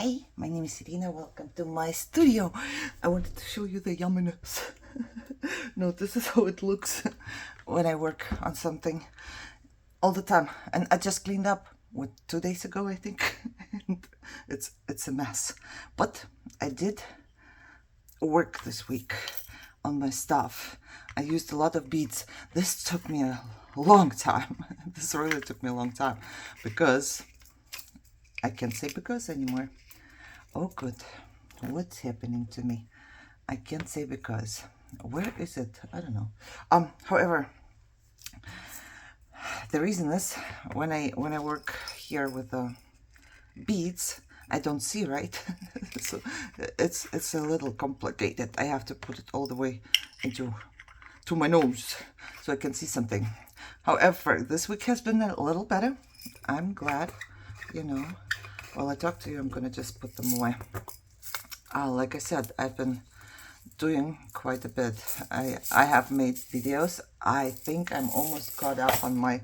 Hi, my name is Irina. Welcome to my studio. I wanted to show you the yumminess. No, this is how it looks when I work on something all the time. And I just cleaned up 2 days ago, I think. And it's a mess. But I did work this week on my stuff. I used a lot of beads. This took me a long time. This really took me a long time because I can't say because anymore. Oh, good. What's happening to me? I can't say because. Where is it? I don't know. However, the reason is when I work here with the beads, I don't see right. So it's a little complicated. I have to put it all the way into my nose so I can see something. However, this week has been a little better. I'm glad, you know. While I talk to you, I'm gonna just put them away. Like I said, I've been doing quite a bit. I have made videos. I think I'm almost caught up on my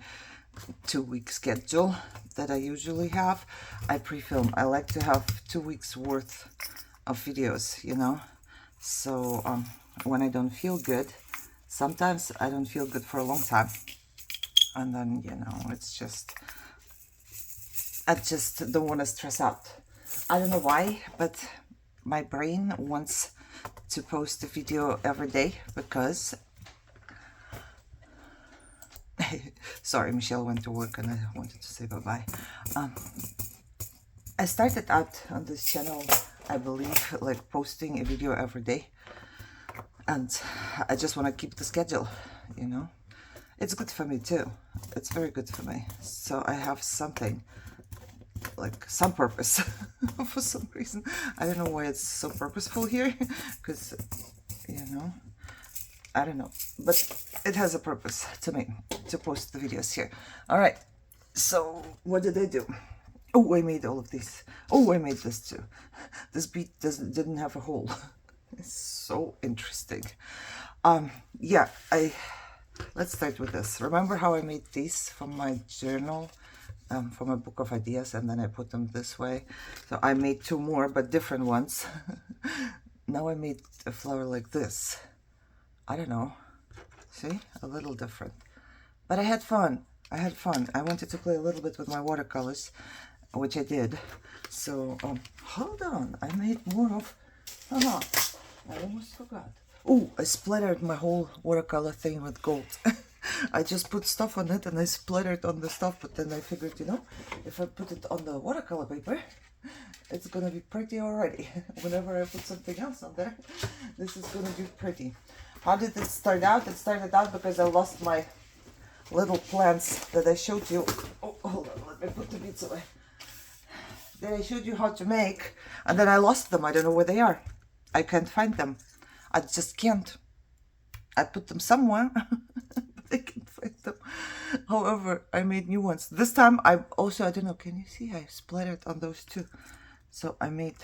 2-week schedule that I usually have. I pre-film. I like to have 2 weeks worth of videos, you know. So when I don't feel good, sometimes I don't feel good for a long time, and then, you know, it's just, I just don't want to stress out. I don't know why, but my brain wants to post a video every day because sorry, Michelle went to work and I wanted to say bye-bye. I started out on this channel, I believe, like posting a video every day, and I just want to keep the schedule, you know. It's good for me too. It's very good for me. So I have something, like some purpose for some reason. I don't know why it's so purposeful here, because, you know, I don't know, but it has a purpose to me to post the videos here. All right, so what did I do? Oh, I made all of these. Oh, I made this too. This bead didn't have a hole. It's so interesting. Yeah, let's start with this. Remember how I made these from my journal, from a book of ideas, and then I put them this way? So I made 2 more, but different ones. Now I made a flower like this. I don't know. See? A little different. But I had fun. I had fun. I wanted to play a little bit with my watercolors, which I did. So, hold on. I made more of... I almost forgot. Oh, I splattered my whole watercolor thing with gold. I just put stuff on it and I splattered on the stuff, but then I figured, you know, if I put it on the watercolor paper, it's gonna be pretty already. Whenever I put something else on there, this is gonna be pretty. How did it start out? It started out because I lost my little plants that I showed you. Oh, hold on, let me put the beads away. That I showed you how to make, and then I lost them. I don't know where they are. I can't find them. I just can't. I put them somewhere, but I can't find them. However, I made new ones. This time I don't know, can you see? I splattered on those 2. So I made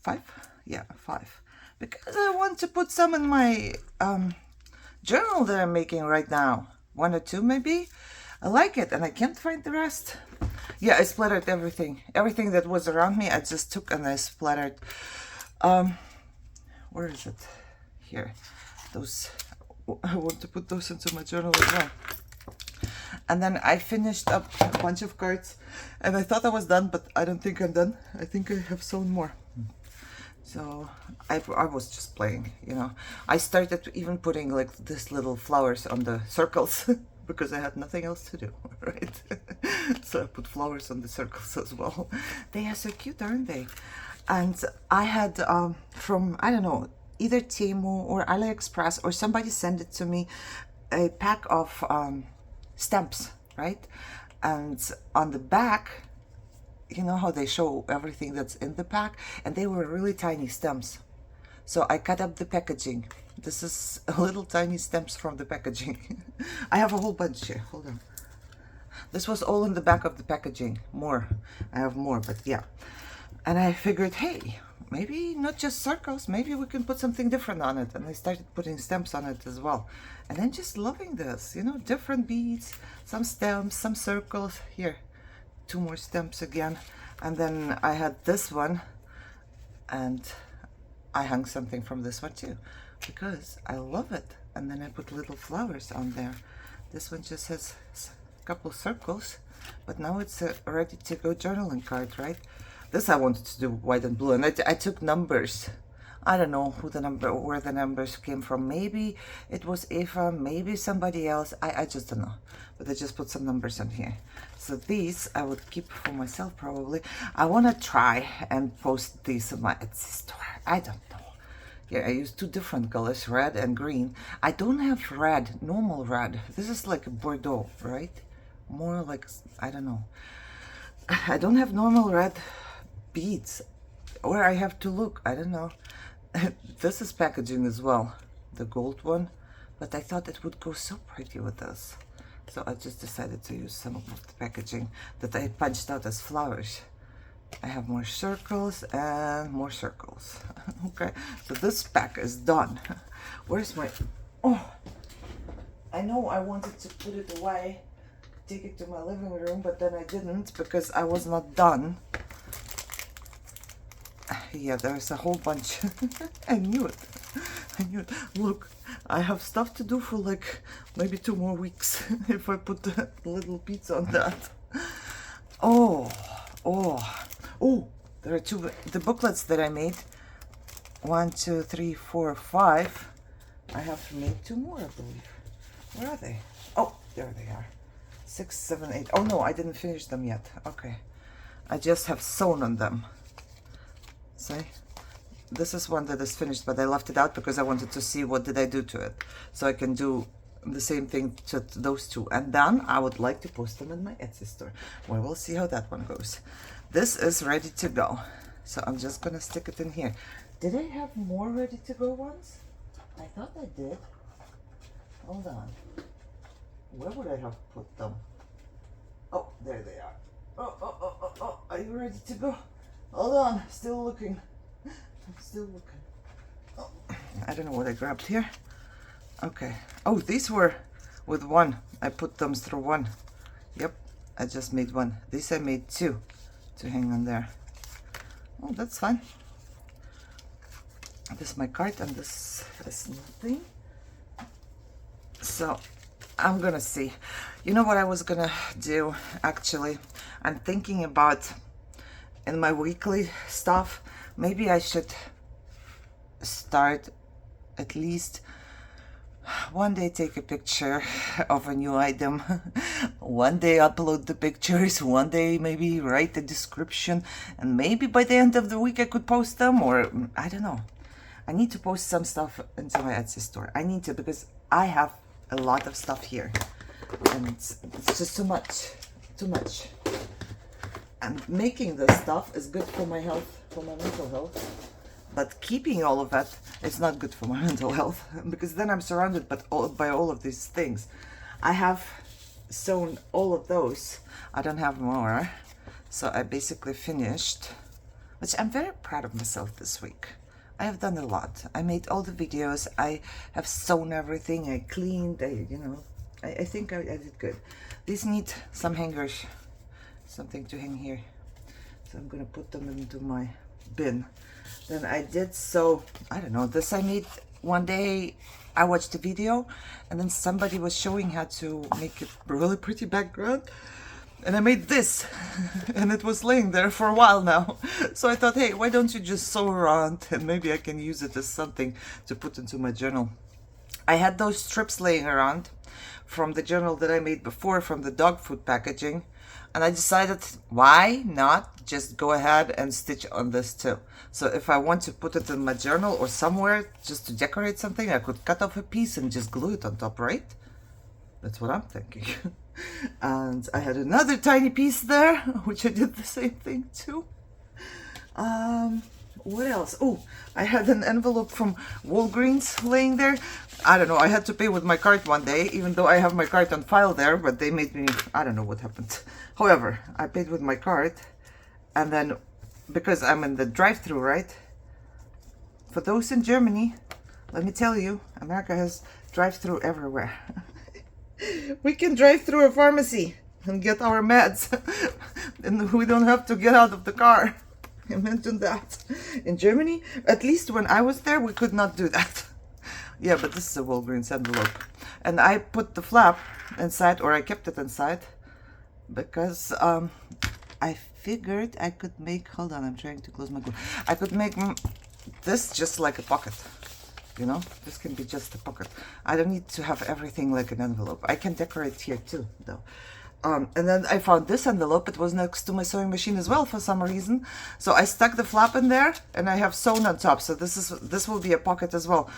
5? Yeah, 5. Because I want to put some in my journal that I'm making right now. 1 or 2 maybe. I like it and I can't find the rest. Yeah, I splattered everything. Everything that was around me, I just took and I splattered. Where is it? Here. Those, I want to put those into my journal as well. And then I finished up a bunch of cards and I thought I was done, but I don't think I'm done. I think I have sewn more. So I was just playing, you know. I started even putting like this little flowers on the circles because I had nothing else to do, right? So I put flowers on the circles as well. They are so cute, aren't they? And I had from, I don't know, either Temu or AliExpress or somebody sent it to me, a pack of stamps, right? And on the back, you know how they show everything that's in the pack, and they were really tiny stamps. So I cut up the packaging. This is little tiny stamps from the packaging. I have a whole bunch here. Hold on. This was all in the back of the packaging. More. I have more, but yeah. And I figured, hey, maybe not just circles, maybe we can put something different on it. And I started putting stamps on it as well. And I'm just loving this, you know, different beads, some stamps, some circles. Here, 2 more stamps again. And then I had this one, and I hung something from this one too, because I love it. And then I put little flowers on there. This one just has a couple circles, but now it's a ready to go journaling card, right? This I wanted to do white and blue, and I took numbers. I don't know where the numbers came from. Maybe it was Eva, maybe somebody else. I just don't know. But I just put some numbers on here. So these I would keep for myself probably. I want to try and post these on my Etsy store. I don't know. Yeah, I use 2 different colors, red and green. I don't have red, normal red. This is like a Bordeaux, right? More like, I don't know. I don't have normal red beads. Or I have to look, I don't know. This is packaging as well, the gold one, but I thought it would go so pretty with this, so I just decided to use some of the packaging that I punched out as flowers. I have more circles and more circles. Okay, so this pack is done. Where's my, oh, I know I wanted to put it away, take it to my living room, but then I didn't because I was not done. Yeah, there's a whole bunch. I knew it. I knew it. Look, I have stuff to do for like maybe 2 more weeks if I put the little beads on that. Oh, there are 2, the booklets that I made. 1, 2, 3, 4, 5. I have made 2 more, I believe. Where are they? Oh, there they are. 6, 7, 8. Oh no, I didn't finish them yet. Okay. I just have sewn on them. See, this is one that is finished, but I left it out because I wanted to see what did I do to it, so I can do the same thing to those 2, and then I would like to post them in my Etsy store. Well, we'll see how that one goes. This is ready to go, so I'm just gonna stick it in here. Did I have more ready to go ones? I thought I did. Hold on, where would I have put them? Oh, there they are. Oh, are you ready to go? Hold on, still looking. I'm still looking. Oh, I don't know what I grabbed here. Okay. Oh, these were with 1. I put them through 1. Yep, I just made 1. These I made 2 to hang on there. Oh, that's fine. This is my card, and this is nothing. So I'm gonna see. You know what I was gonna do? Actually, I'm thinking about, in my weekly stuff, maybe I should start at least one day take a picture of a new item, one day upload the pictures, one day maybe write the description, and maybe by the end of the week I could post them, or I don't know. I need to post some stuff into my Etsy store. I need to, because I have a lot of stuff here and it's just too much. And making this stuff is good for my health, for my mental health. But keeping all of that is not good for my mental health, because then I'm surrounded by all of these things. I have sewn all of those. I don't have more. So I basically finished, which I'm very proud of myself this week. I have done a lot. I made all the videos. I have sewn everything. I cleaned. I think I did good. These need some hangers. Something to hang here, so I'm gonna put them into my bin. Then I did, so I don't know, this I made one day. I watched a video and then somebody was showing how to make a really pretty background, and I made this and it was laying there for a while now. So I thought, hey, why don't you just sew around and maybe I can use it as something to put into my journal. I had those strips laying around from the journal that I made before, from the dog food packaging. And I decided, why not just go ahead and stitch on this too. So if I want to put it in my journal or somewhere just to decorate something, I could cut off a piece and just glue it on top, right? That's what I'm thinking. And I had another tiny piece there, which I did the same thing too. What else? Oh, I had an envelope from Walgreens laying there. I don't know, I had to pay with my card one day, even though I have my card on file there, but they made me, I don't know what happened. However, I paid with my card, and then, because I'm in the drive-thru, right? For those in Germany, let me tell you, America has drive-thru everywhere. We can drive through a pharmacy and get our meds. and we don't have to get out of the car. Imagine that. In Germany, at least when I was there, we could not do that. Yeah, but this is a Walgreens envelope. And I put the flap inside, or I kept it inside, because I figured I could make, hold on, I'm trying to close my door. I could make this just like a pocket. You know, this can be just a pocket. I don't need to have everything like an envelope. I can decorate here too, though. And then I found this envelope. It was next to my sewing machine as well for some reason. So I stuck the flap in there, and I have sewn on top. So this will be a pocket as well.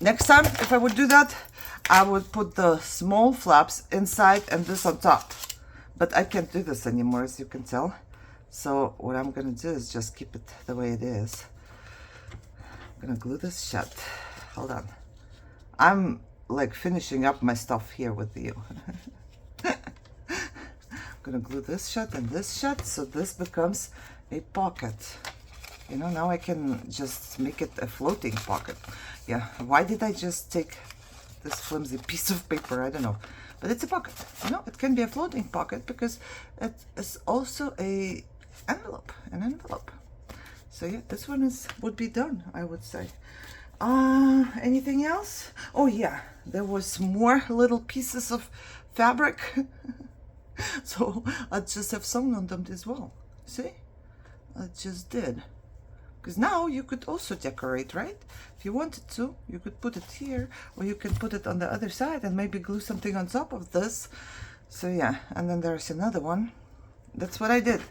Next time, if I would do that, I would put the small flaps inside and this on top. But I can't do this anymore, as you can tell. So what I'm gonna do is just keep it the way it is. I'm gonna glue this shut. Hold on. I'm like finishing up my stuff here with you. I'm gonna glue this shut and this shut, so this becomes a pocket. You know, now I can just make it a floating pocket. Yeah, why did I just take this flimsy piece of paper? I don't know. But it's a pocket. You know, it can be a floating pocket because it is also an envelope. So yeah, this one would be done, I would say. Anything else? Oh yeah, there was more little pieces of fabric. So I just have sewn on them as well. See? I just did. Because now you could also decorate, right? If you wanted to, you could put it here, or you can put it on the other side and maybe glue something on top of this. So yeah, and then there's another one. That's what I did.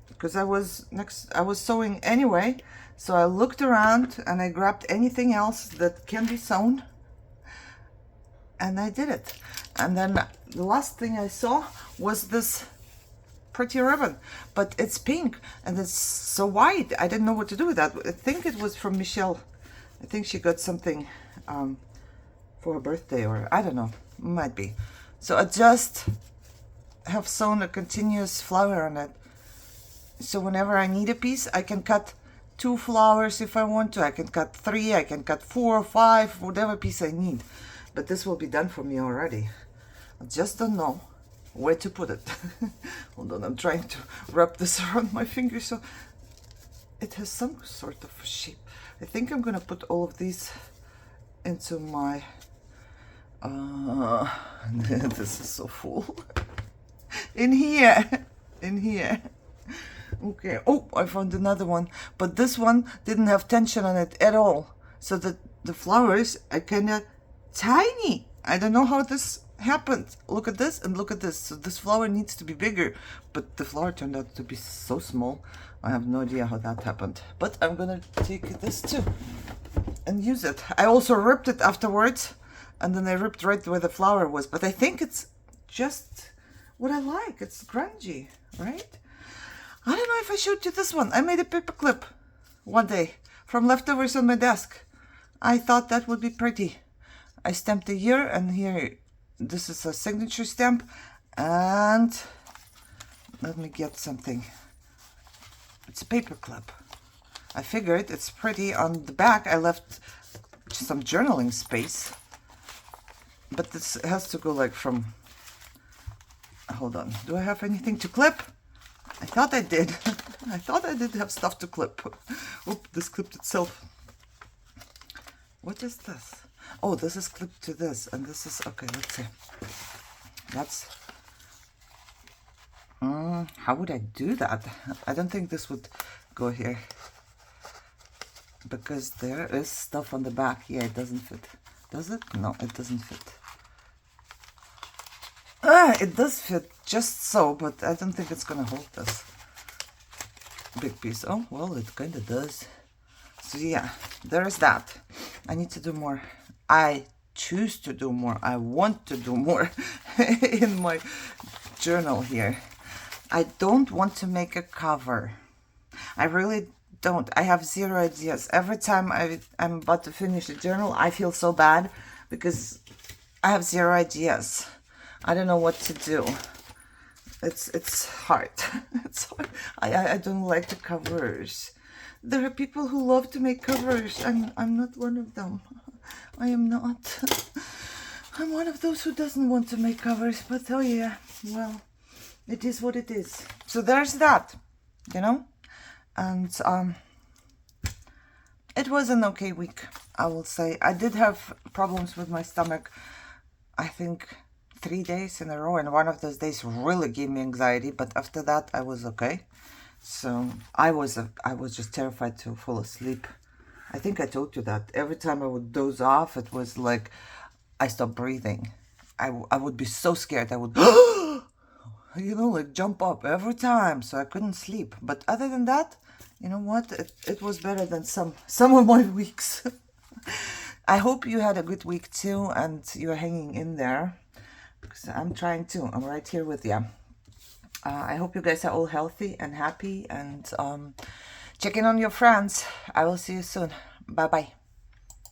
Because I was sewing anyway, so I looked around and I grabbed anything else that can be sewn, and I did it. And then the last thing I saw was this pretty ribbon, but it's pink and it's so wide. I didn't know what to do with that. I think it was from Michelle. I think she got something for her birthday, or I don't know, might be. So I just have sewn a continuous flower on it. So whenever I need a piece, I can cut 2 flowers if I want to. I can cut 3, I can cut 4 or 5, whatever piece I need. But this will be done for me already. I just don't know where to put it. Hold on, I'm trying to wrap this around my finger so it has some sort of shape. I think I'm gonna put all of these into my this is so full. in here. Okay, oh, I found another one, but this one didn't have tension on it at all, so the flowers are kind of tiny. I don't know how this happened. Look at this and look at this. So this flower needs to be bigger, but the flower turned out to be so small. I have no idea how that happened, but I'm gonna take this too and use it. I also ripped it afterwards, and then I ripped right where the flower was, but I think it's just what I like. It's grungy, right? I don't know if I showed you this one. I made a paper clip one day from leftovers on my desk. I thought that would be pretty. I stamped a year, and here, this is a signature stamp. And let me get something. It's a paper clip. I figured it's pretty. On the back, I left some journaling space. But this has to go like from... Hold on. Do I have anything to clip? I thought I did. I thought I did have stuff to clip. Oop, this clipped itself. What is this? Oh, this is clipped to this, and this is... Okay, let's see. That's... how would I do that? I don't think this would go here. Because there is stuff on the back. Yeah, it doesn't fit. Does it? No, it doesn't fit. It does fit just so, but I don't think it's gonna hold this big piece. Oh, well, it kind of does. So yeah, there is that. I need to do more. I choose to do more. I want to do more in my journal here. I don't want to make a cover. I really don't. I have 0 ideas. Every time I'm about to finish a journal, I feel so bad because I have 0 ideas. I don't know what to do. It's hard. It's hard. I don't like the covers. There are people who love to make covers, and I'm not one of them. I am not. I'm one of those who doesn't want to make covers, but oh yeah, well, it is what it is. So there's that, you know. And it was an okay week, I will say. I did have problems with my stomach, I think 3 days in a row, and one of those days really gave me anxiety, but after that I was okay. So I was just terrified to fall asleep. I think I told you that every time I would doze off, it was like I stopped breathing. I would be so scared. I would you know, like jump up every time, so I couldn't sleep. But other than that, you know what, it was better than some of my weeks. I hope you had a good week too, and you're hanging in there, because I'm trying to. I'm right here with you. I hope you guys are all healthy and happy, and check in on your friends. I will see you soon. Bye bye.